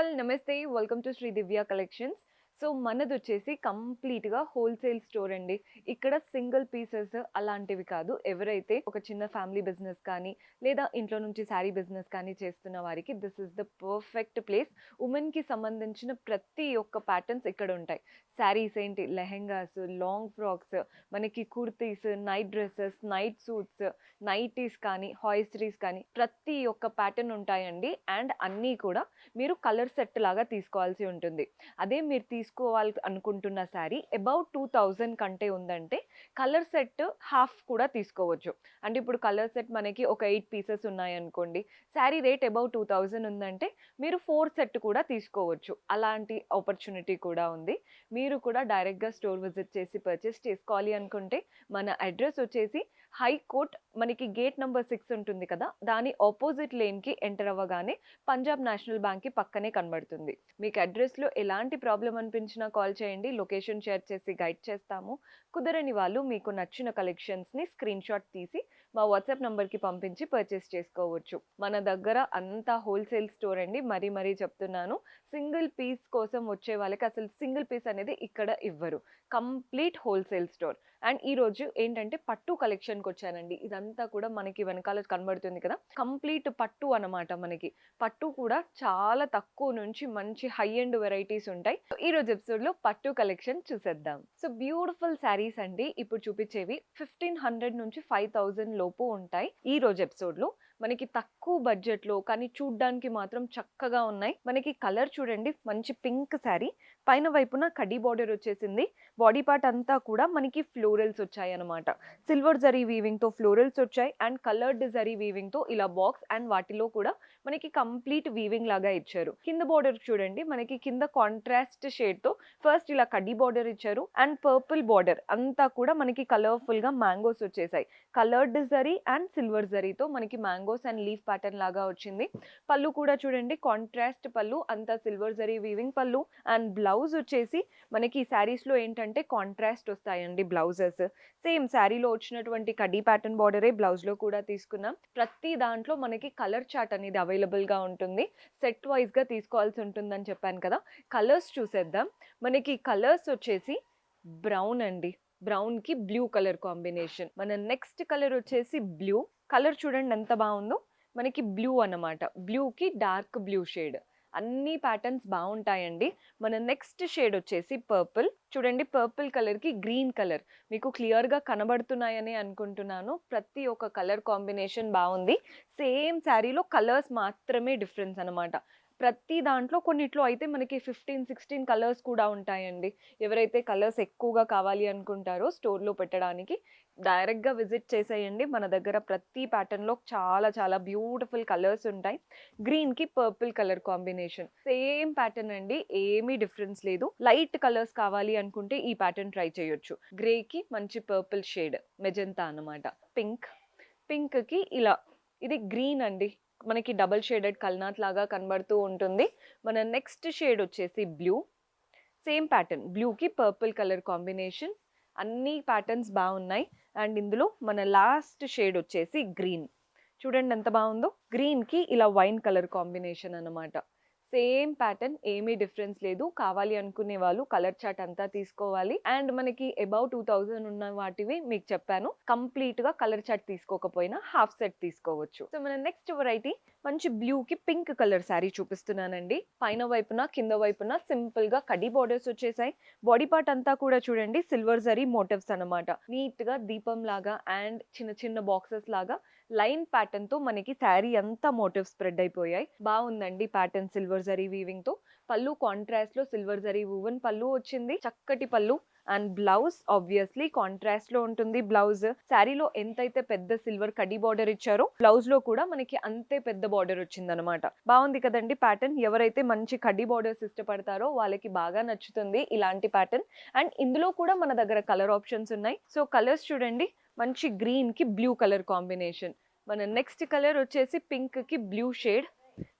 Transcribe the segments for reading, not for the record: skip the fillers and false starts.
All namaste. Welcome to Shri Divya collections. So మనదొచ్చేసి కంప్లీట్‌గా wholesale store అండి. ఇక్కడ సింగిల్ పీసెస్ అలాంటివి కాదు. ఎవరైతే ఒక చిన్న ఫ్యామిలీ బిజినెస్ కానీ, లేదా ఇంట్లో నుంచి శారీ బిజినెస్ కానీ చేస్తున్న వారికి this is the perfect place. వుమెన్‌కి సంబంధించిన ప్రతి ఒక్క ప్యాటర్న్స్ ఇక్కడుంటాయి. శారీస్ ఏంటి, లెహెంగాస్, లాంగ్ ఫ్రాక్స్, మనకి kurtis, night dresses, night suits, nighties కానీ, హాయిస్టరీస్ కానీ ప్రతి ఒక్క ప్యాటర్న్ ఉంటాయండి. అండ్ అన్నీ కూడా మీరు కలర్ సెట్ లాగా తీసుకోవాల్సి ఉంటుంది. అదే మీరు తీసుకోవాలి అనుకుంటున్న శారీ అబౌవ్ 2000 కంటే ఉందంటే కలర్ సెట్ హాఫ్ కూడా తీసుకోవచ్చు. అంటే ఇప్పుడు కలర్ సెట్ మనకి ఒక 8 పీసెస్ ఉన్నాయనుకోండి, శారీ రేట్ అబౌవ్ 2000 ఉందంటే మీరు 4 సెట్ కూడా తీసుకోవచ్చు. అలాంటి ఆపర్చునిటీ కూడా ఉంది. మీరు కూడా డైరెక్ట్‌గా స్టోర్ విజిట్ చేసి పర్చేస్ చేసుకోవాలి అనుకుంటే మన అడ్రస్ వచ్చేసి హైకోర్ట్, మనకి గేట్ నంబర్ 6 ఉంటుంది కదా, దాని ఆపోజిట్ లేన్‌కి ఎంటర్ అవ్వగానే పంజాబ్ నేషనల్ బ్యాంక్‌కి పక్కనే కనబడుతుంది. మీకు అడ్రస్‌లో ఎలాంటి ప్రాబ్లమ్ అనిపించినా కాల్ చేయండి. లొకేషన్ షేర్ చేసి గైడ్ చేస్తాము. కుదరని వాళ్ళు మీకు నచ్చిన కలెక్షన్స్‌ని స్క్రీన్‌షాట్ తీసి మా వాట్సాప్ నంబర్‌కి పంపించి పర్చేస్ చేసుకోవచ్చు. మన దగ్గర అంతా హోల్‌సేల్ స్టోర్ అండి. మరీ చెప్తున్నాను. సింగిల్ పీస్ కోసం వచ్చే వాళ్ళకి అసలు సింగిల్ పీస్ అనేది ఇక్కడ ఇవ్వరు. Complete wholesale store. అండ్ ఈరోజు ఏంటంటే పట్టు కలెక్షన్‌కి వచ్చానండి. ఇదంతా కూడా మనకి వెనకాల కనబడుతుంది కదా, కంప్లీట్ పట్టు అనమాట మనకి. పట్టు కూడా చాలా తక్కువ నుంచి మంచి హై ఎండ్ వెరైటీస్ ఉంటాయి. ఈరోజు ఎపిసోడ్‌లో పట్టు కలెక్షన్ చూసేద్దాం. సో బ్యూటిఫుల్ శారీస్ అండి. ఇప్పుడు చూపించేవి 1500 నుంచి 5000 లోపు ఉంటాయి. ఈరోజు ఎపిసోడ్‌లో మనకి తక్కువ బడ్జెట్‌లో కానీ చూడ్డానికి మాత్రం చక్కగా ఉన్నాయి. మనకి కలర్ చూడండి, మంచి పింక్ శారీ, పైన వైపున కడ్డీ బార్డర్ వచ్చేసింది. బాడీ పార్ట్ అంతా కూడా మనకి ఫ్లోరల్స్ వచ్చాయన్నమాట. సిల్వర్ జరీ వీవింగ్‌తో ఫ్లోరల్స్ వచ్చాయి అండ్ కలర్డ్ జరీ వీవింగ్‌తో ఇలా బాక్స్ అండ్ వాటిలో కూడా మనకి కంప్లీట్ వీవింగ్ లాగా ఇచ్చారు. కింద బార్డర్ చూడండి, మనకి కింద కాంట్రాస్ట్ షేడ్‌తో ఫస్ట్ ఇలా కడ్డీ బార్డర్ ఇచ్చారు అండ్ పర్పుల్ బార్డర్ అంతా కూడా మనకి కలర్‌ఫుల్‌గా మ్యాంగోస్ వచ్చేసాయి. కలర్డ్ జరీ అండ్ సిల్వర్ జరీతో మనకి మ్యాంగోస్ అండ్ లీఫ్ ప్యాటర్న్ లాగా వచ్చింది. పళ్ళు కూడా చూడండి, కాంట్రాస్ట్ పళ్ళు, అంతా సిల్వర్ జరీ వీవింగ్ పళ్ళు. అండ్ బ్లౌజ్ వచ్చేసి మనకి ఈ శారీస్‌లో ఏంటంటే కాంట్రాస్ట్ వస్తాయండి బ్లౌజెస్. సేమ్ శారీలో వచ్చినటువంటి కడ్డీ ప్యాటర్న్ బార్డరే బ్లౌజ్‌లో కూడా తీసుకున్నాం. ప్రతి దాంట్లో మనకి కలర్ చార్ట్ అనేది అవైలబుల్‌గా ఉంటుంది. సెట్ వైస్‌గా తీసుకోవాల్సి ఉంటుందని చెప్పాను కదా. కలర్స్ చూసేద్దాం. మనకి కలర్స్ వచ్చేసి బ్రౌన్ అండి. బ్రౌన్‌కి బ్లూ కలర్ కాంబినేషన్. మన నెక్స్ట్ కలర్ వచ్చేసి బ్లూ. కలర్ చూడండి ఎంత బావుందో. మనకి బ్లూ అన్నమాట. బ్లూకి డార్క్ బ్లూ షేడ్. అన్ని ప్యాటర్న్స్ బావుంటాయండి. మన నెక్స్ట్ షేడ్ వచ్చేసి పర్పుల్. చూడండి, పర్పుల్ కలర్‌కి గ్రీన్ కలర్ మీకు క్లియర్‌గా కనబడుతున్నాయని అనుకుంటున్నాను. ప్రతి ఒక్క కలర్ కాంబినేషన్ బావుంది. సేమ్ శారీలో కలర్స్ మాత్రమే డిఫరెన్స్ అన్నమాట. ప్రతి దాంట్లో కొన్నిట్లో అయితే మనకి 15, 16 కలర్స్ కూడా ఉంటాయండి. ఎవరైతే కలర్స్ ఎక్కువగా కావాలి అనుకుంటారో స్టోర్‌లో పెట్టడానికి డైరెక్ట్‌గా విజిట్ చేసేయండి. మన దగ్గర ప్రతి ప్యాటర్న్‌లో చాలా బ్యూటిఫుల్ కలర్స్ ఉంటాయి. గ్రీన్‌కి purple colour combination. Same pattern అండి. ఏమీ డిఫరెన్స్ లేదు. లైట్ కలర్స్ కావాలి అనుకుంటే ఈ ప్యాటర్న్ ట్రై చేయొచ్చు. గ్రేకి మంచి పర్పుల్ షేడ్, మెజెంతా అన్నమాట. పింక్. పింక్‌కి ఇలా ఇది గ్రీన్ అండి. మనకి డబుల్ షేడెడ్ కల్నాథ్ లాగా కనబడుతూ ఉంటుంది. మన నెక్స్ట్ షేడ్ వచ్చేసి బ్లూ. సేమ్ ప్యాటర్న్, బ్లూకి పర్పుల్ కలర్ కాంబినేషన్. అన్ని ప్యాటర్న్స్ బాగున్నాయి. అండ్ ఇందులో మన లాస్ట్ షేడ్ వచ్చేసి గ్రీన్. చూడండి ఎంత బాగుందో. గ్రీన్‌కి ఇలా వైన్ కలర్ కాంబినేషన్ అన్నమాట. సేమ్ ప్యాటర్న్, ఏమీ డిఫరెన్స్ లేదు. కావాలి అనుకునే వాళ్ళు కలర్ చార్ట్ అంతా తీసుకోవాలి. అండ్ మనకి అబౌవ్ 2000 ఉన్న వాటివి మీకు చెప్పాను. కంప్లీట్‌గా కలర్ చార్ట్ తీసుకోకపోయినా హాఫ్ సెట్ తీసుకోవచ్చు. సో మన నెక్స్ట్ వెరైటీ మంచి బ్లూకి పింక్ కలర్ శారీ చూపిస్తున్నానండి. పైన వైపున కింద వైపున సింపుల్‌గా కడ్డీ బార్డర్స్ వచ్చేసాయి. బాడీ పార్ట్ అంతా కూడా చూడండి సిల్వర్ జరీ మోటివ్స్ అన్నమాట. నీట్‌గా దీపం లాగా అండ్ చిన్న బాక్సెస్ లాగా లైన్ ప్యాటర్న్ తో మనకి శారీ అంతా మోటివ్స్ స్ప్రెడ్ అయిపోయాయి. బాగుందండి ప్యాటర్న్ సిల్వర్ జరీ వీవింగ్ తో. పళ్ళు కాంట్రాస్ట్ లో సిల్వర్ జరీ వూవెన్ పళ్ళు వచ్చింది. చక్కటి పళ్ళు. అండ్ బ్లౌజ్ ఆబ్వియస్లీ కాంట్రాస్ట్ లో ఉంటుంది. బ్లౌజ్ శారీలో ఎంతైతే పెద్ద సిల్వర్ కడ్డీ బార్డర్ ఇచ్చారో బ్లౌజ్ లో కూడా మనకి అంతే పెద్ద బార్డర్ వచ్చింది అనమాట. బాగుంది కదండి ప్యాటర్న్. ఎవరైతే మంచి కడ్డీ బార్డర్స్ ఇష్టపడతారో వాళ్ళకి బాగా నచ్చుతుంది ఇలాంటి ప్యాటర్న్. అండ్ ఇందులో కూడా మన దగ్గర కలర్ ఆప్షన్స్ ఉన్నాయి. సో కలర్స్ చూడండి, మంచి గ్రీన్ కి బ్లూ కలర్ కాంబినేషన్. మన నెక్స్ట్ కలర్ వచ్చేసి పింక్ కి బ్లూ షేడ్.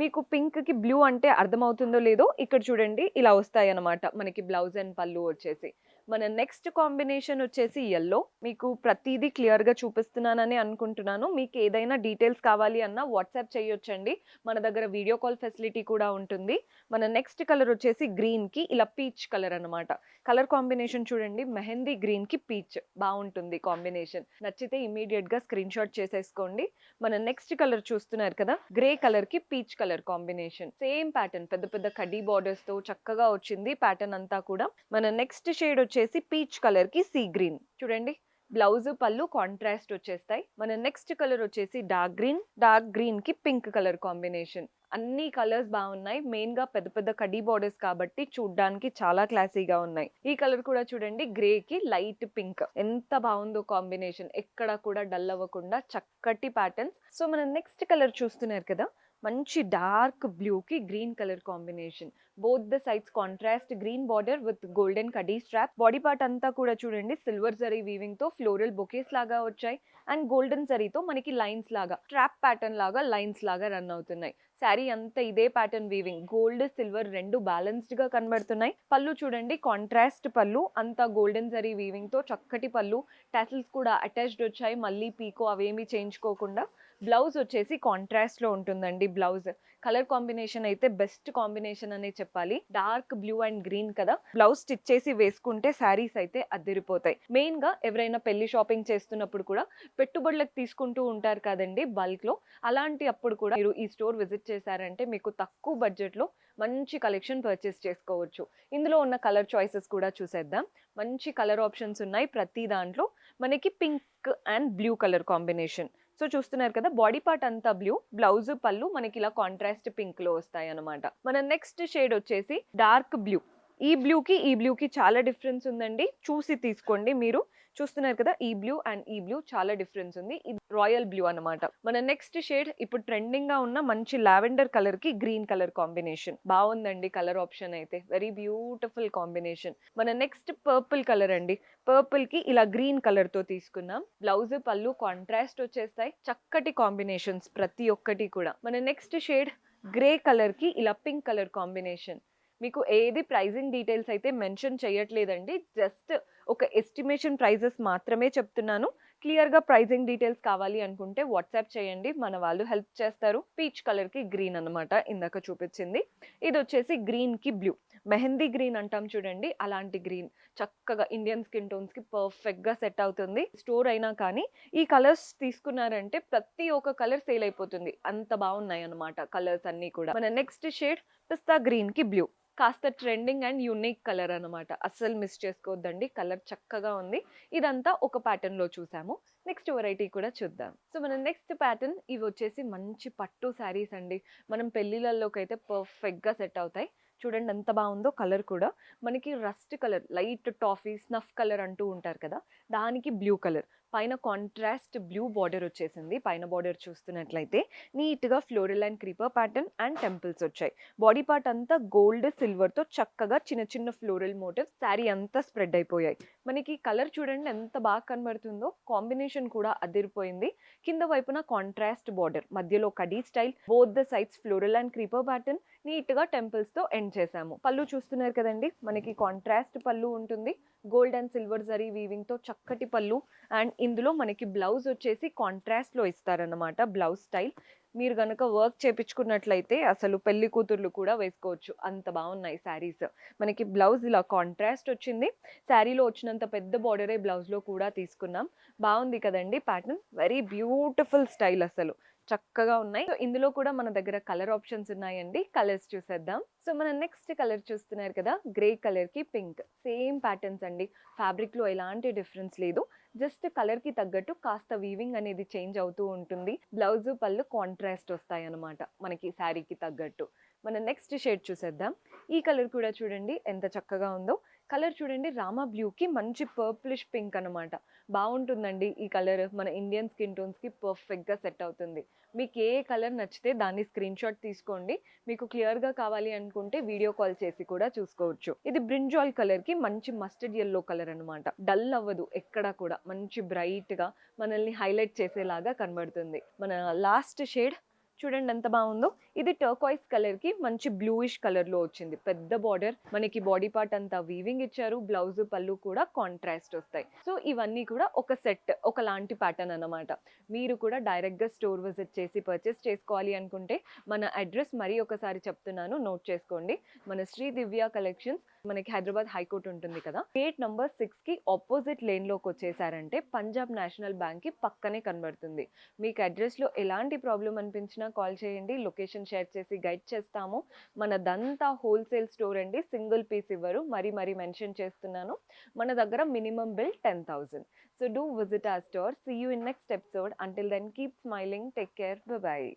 మీకు పింక్‌కి బ్లూ అంటే అర్థమవుతుందో లేదో ఇక్కడ చూడండి ఇలా వస్తాయన్నమాట. మనకి బ్లౌజ్ అండ్ పళ్ళు వచ్చేసి. మన నెక్స్ట్ కాంబినేషన్ వచ్చేసి యెల్లో. మీకు ప్రతీదీ క్లియర్‌గా చూపిస్తున్నానని అనుకుంటున్నాను. మీకు ఏదైనా డీటెయిల్స్ కావాలి అన్నా వాట్సాప్ చేయొచ్చండి. మన దగ్గర వీడియో కాల్ ఫెసిలిటీ కూడా ఉంటుంది. మన నెక్స్ట్ కలర్ వచ్చేసి గ్రీన్‌కి ఇలా పీచ్ కలర్ అన్నమాట. కలర్ కాంబినేషన్ చూడండి మెహందీ గ్రీన్‌కి పీచ్ బావుంటుంది కాంబినేషన్. నచ్చితే ఇమ్మీడియేట్‌గా స్క్రీన్‌షాట్ చేసేసుకోండి. మన నెక్స్ట్ కలర్ చూస్తున్నారు కదా! గ్రే కలర్‌కి peach colour combination. Same pattern పెద్ద పెద్ద కడ్డీ బోర్డర్స్‌తో చక్కగా వచ్చింది ప్యాటర్న్ అంతా కూడా. మన నెక్స్ట్ షేడ్ వచ్చేసి పీచ్ కలర్‌కి సీ గ్రీన్. చూడండి బ్లౌజ్ పళ్ళు కాంట్రాస్ట్ వచ్చేస్తాయి. మన నెక్స్ట్ కలర్ వచ్చేసి డార్క్ గ్రీన్‌కి పింక్ కలర్ కాంబినేషన్. అన్ని కలర్స్ బాగున్నాయి. మెయిన్‌గా పెద్ద పెద్ద కడ్డీ బోర్డర్స్ కాబట్టి చూడ్డానికి చాలా క్లాసీగా ఉన్నాయి. ఈ కలర్ కూడా చూడండి గ్రేకి లైట్ పింక్. ఎంత బాగుందో కాంబినేషన్. ఎక్కడ కూడా డల్ అవ్వకుండా చక్కటి ప్యాటర్న్స్. సో మన నెక్స్ట్ కలర్ చూస్తున్నారు కదా! మంచి డార్క్ బ్లూకి green colour combination. Both the sides contrast green border with golden khadi strap. Body part అంతా కూడా చూడండి సిల్వర్ జరీ వీవింగ్ తో ఫ్లోరల్ బొకేస్ లాగా వచ్చాయి అండ్ గోల్డెన్ జరీతో మనకి లైన్స్ లాగా ట్రాప్ ప్యాటర్న్ లాగా లైన్స్ లాగా రన్ అవుతున్నాయి. శారీ అంతా ఇదే ప్యాటర్న్ వీవింగ్ గోల్డ్ సిల్వర్ రెండు బ్యాలెన్స్డ్ గా కనబడుతున్నాయి. పళ్ళు చూడండి కాంట్రాస్ట్ పళ్ళు అంతా గోల్డెన్ జరీ వీవింగ్ తో చక్కటి పళ్ళు. టాసిల్స్ కూడా అటాచ్డ్ వచ్చాయి. మళ్ళీ పీకో అవేమీ చేయించుకోకుండా. బ్లౌజ్ వచ్చేసి కాంట్రాస్ట్ లో ఉంటుందండి. బ్లౌజ్ కలర్ కాంబినేషన్ అయితే బెస్ట్ కాంబినేషన్ అనే చెప్పాలి. డార్క్ బ్లూ అండ్ గ్రీన్ కదా. బ్లౌజ్ స్టిచ్ చేసి వేసుకుంటే శారీస్ అయితే అదిరిపోతాయి. మెయిన్ గా ఎవరైనా పెళ్లి షాపింగ్ చేస్తున్నప్పుడు కూడా పెట్టుబడులకు తీసుకుంటూ ఉంటారు కదండి బల్క్ లో. అలాంటి అప్పుడు కూడా మీరు ఈ స్టోర్ విజిట్ చేశారంటే మీకు తక్కువ బడ్జెట్ లో మంచి కలెక్షన్ పర్చేస్ చేసుకోవచ్చు. ఇందులో ఉన్న కలర్ చాయిసెస్ కూడా చూసేద్దాం. మంచి కలర్ ఆప్షన్స్ ఉన్నాయి ప్రతి దాంట్లో. మనకి pink and blue colour combination. So చూస్తున్నారు కదా బాడీ పార్ట్ అంతా బ్లూ, బ్లౌజ్ పళ్ళు మనకి ఇలా కాంట్రాస్ట్ పింక్ లో వస్తాయి అన్నమాట. మన నెక్స్ట్ షేడ్ వచ్చేసి డార్క్ బ్లూ. ఈ బ్లూకి చాలా డిఫరెన్స్ ఉందండి. చూసి తీసుకోండి మీరు. చూస్తున్నారు కదా ఈ బ్లూ అండ్ ఈ బ్లూ చాలా డిఫరెన్స్ ఉంది. ఇది రాయల్ బ్లూ అన్నమాట. మన నెక్స్ట్ షేడ్ ఇప్పుడు ట్రెండింగ్ గా ఉన్న మంచి లావెండర్ కలర్ కి గ్రీన్ కలర్ కాంబినేషన్. బాగుందండి కలర్ ఆప్షన్ అయితే. Very beautiful combination. మన నెక్స్ట్ పర్పుల్ కలర్ అండి. పర్పుల్ కి ఇలా గ్రీన్ కలర్ తో తీసుకున్నాం. బ్లౌజ్ పళ్ళు కాంట్రాస్ట్ వచ్చేస్తాయి. చక్కటి కాంబినేషన్స్ ప్రతి ఒక్కటి కూడా. మన నెక్స్ట్ షేడ్ గ్రే కలర్ కి ఇలా పింక్ కలర్ కాంబినేషన్. మీకు ఏది ప్రైజింగ్ డీటెయిల్స్ అయితే మెన్షన్ చేయట్లేదండి. జస్ట్ ఒక ఎస్టిమేషన్ ప్రైజెస్ మాత్రమే చెప్తున్నాను. క్లియర్‌గా ప్రైజింగ్ డీటెయిల్స్ కావాలి అనుకుంటే వాట్సాప్ చేయండి. మన వాళ్ళు హెల్ప్ చేస్తారు. పీచ్ కలర్‌కి గ్రీన్ అన్నమాట ఇందాక చూపించింది. ఇది వచ్చేసి గ్రీన్‌కి బ్లూ. మెహందీ గ్రీన్ అంటాం చూడండి అలాంటి గ్రీన్. చక్కగా ఇండియన్ స్కిన్ టోన్స్‌కి పర్ఫెక్ట్‌గా సెట్ అవుతుంది. స్టోర్ అయినా కానీ ఈ కలర్స్ తీసుకున్నారంటే ప్రతి ఒక్క కలర్ సేల్ అయిపోతుంది. అంత బాగున్నాయి అన్నమాట కలర్స్ అన్నీ కూడా. మన నెక్స్ట్ షేడ్ పిస్తా గ్రీన్‌కి బ్లూ. కాస్త ట్రెండింగ్ అండ్ యూనిక్ కలర్ అన్నమాట. అస్సలు మిస్ చేసుకోవద్దండి. కలర్ చక్కగా ఉంది. ఇదంతా ఒక ప్యాటర్న్ లో చూసాము. నెక్స్ట్ వెరైటీ కూడా చూద్దాం. సో మన నెక్స్ట్ ప్యాటర్న్ ఇవి వచ్చేసి మంచి పట్టు శారీస్ అండి. మనం పెళ్లిళ్ళలోకి అయితే పర్ఫెక్ట్ గా సెట్ అవుతాయి. చూడండి ఎంత బాగుందో కలర్ కూడా. మనకి rust colour light toffee snuff colour అంటూ ఉంటారు కదా. దానికి బ్లూ కలర్. పైన కాంట్రాస్ట్ బ్లూ బార్డర్ వచ్చేసింది. పైన బార్డర్ చూస్తున్నట్లయితే నీట్ గా floral and creeper pattern and temples వచ్చాయి. బాడీ పార్ట్ అంతా గోల్డ్ సిల్వర్ తో చక్కగా చిన్న చిన్న ఫ్లోరల్ మోటివ్స్ శారీ అంతా స్ప్రెడ్ అయిపోయాయి. మనకి కలర్ చూడండి ఎంత బాగా కనబడుతుందో. కాంబినేషన్ కూడా అదిరిపోయింది. కింద వైపున కాంట్రాస్ట్ బార్డర్, మధ్యలో కడీ style, both the sides floral and creeper pattern, neat గా టెంపుల్స్ తో ఎండ్ చేసాము. పళ్ళు చూస్తున్నారు కదండి మనకి కాంట్రాస్ట్ పళ్ళు ఉంటుంది. Gold and silver zari weaving తో చక్కటి పళ్ళు. అండ్ ఇందులో మనకి బ్లౌజ్ వచ్చేసి కాంట్రాస్ట్ లో ఇస్తారన్నమాట. బ్లౌజ్ స్టైల్ మీరు గనక వర్క్ చేపించుకున్నట్లయితే అసలు పెళ్లి కూతుర్లు కూడా వేసుకోవచ్చు. అంత బాగున్నాయి శారీస్. మనకి బ్లౌజ్ ఇలా కాంట్రాస్ట్ వచ్చింది. శారీలో వచ్చినంత పెద్ద బార్డరే బ్లౌజ్ లో కూడా తీసుకున్నాం. బాగుంది కదండి ప్యాటర్న్. వెరీ బ్యూటిఫుల్ స్టైల్ అసలు. చక్కగా ఉన్నాయి. సో ఇందులో కూడా మన దగ్గర కలర్ ఆప్షన్స్ ఉన్నాయండి. కలర్స్ చూసేద్దాం. సో మన నెక్స్ట్ కలర్ చూస్తున్నారు కదా గ్రే కలర్ కి పింక్. సేమ్ ప్యాటర్న్స్ అండి. ఫ్యాబ్రిక్ లో ఎలాంటి డిఫరెన్స్ లేదు. జస్ట్ కలర్ కి తగ్గట్టు కాస్త వీవింగ్ అనేది చేంజ్ అవుతూ ఉంటుంది. బ్లౌజ్ పళ్ళు కాంట్రాస్ట్ వస్తాయి అన్నమాట మనకి శారీకి తగ్గట్టు. మన నెక్స్ట్ షేడ్ చూసేద్దాం. ఈ కలర్ కూడా చూడండి ఎంత చక్కగా ఉందో. కలర్ చూడండి రామా బ్లూకి మంచి పర్పులిష్ పింక్ అనమాట. బాగుంటుందండి ఈ కలర్. మన ఇండియన్ స్కిన్ టోన్స్కి పర్ఫెక్ట్గా సెట్ అవుతుంది. మీకు ఏ కలర్ నచ్చితే దాన్ని స్క్రీన్ షాట్ తీసుకోండి. మీకు క్లియర్గా కావాలి అనుకుంటే వీడియో కాల్ చేసి కూడా చూసుకోవచ్చు. ఇది బ్రింజాల్ కలర్కి మంచి మస్టర్డ్ ఎల్లో కలర్ అనమాట. డల్ అవ్వదు ఎక్కడా కూడా. మంచి బ్రైట్గా మనల్ని హైలైట్ చేసేలాగా కనబడుతుంది. మన లాస్ట్ షేడ్ చూడండి ఎంత బాగుందో. ఇది టర్కాయిస్ కలర్ కి మంచి బ్లూయిష్ కలర్ లో వచ్చింది. పెద్ద బార్డర్, మనకి బాడీ పార్ట్ అంతా వీవింగ్ ఇచ్చారు. బ్లౌజ్ పళ్ళు కూడా కాంట్రాస్ట్ వస్తాయి. సో ఇవన్నీ కూడా ఒక సెట్, ఒకలాంటి ప్యాటర్న్ అన్నమాట. మీరు కూడా డైరెక్ట్ గా స్టోర్ విజిట్ చేసి పర్చేస్ చేసుకోవాలి అనుకుంటే మన అడ్రస్ మరీ ఒకసారి చెప్తున్నాను, నోట్ చేసుకోండి. మన శ్రీ దివ్య కలెక్షన్స్ మనకి హైదరాబాద్ హైకోర్ట్ ఉంటుంది కదా, గేట్ నంబర్ 6 కి ఆపోజిట్ లేన్ లోకి వచ్చేసారంటే పంజాబ్ నేషనల్ బ్యాంక్ కి పక్కనే కనబడుతుంది. మీకు అడ్రస్ లో ఎలాంటి ప్రాబ్లం అనిపించినా కాల్ చేయండి, లొకేషన్ షేర్ చేసి గైడ్ చేస్తాము. మనదంతా హోల్సేల్ స్టోర్ అండి, సింగిల్ పీస్ ఇవ్వరు. మరీ మెన్షన్ చేస్తున్నాను, మన దగ్గర minimum bill 10,000. So do visit our store. See you in next episode. Until then, keep smiling. Take care. Bye bye.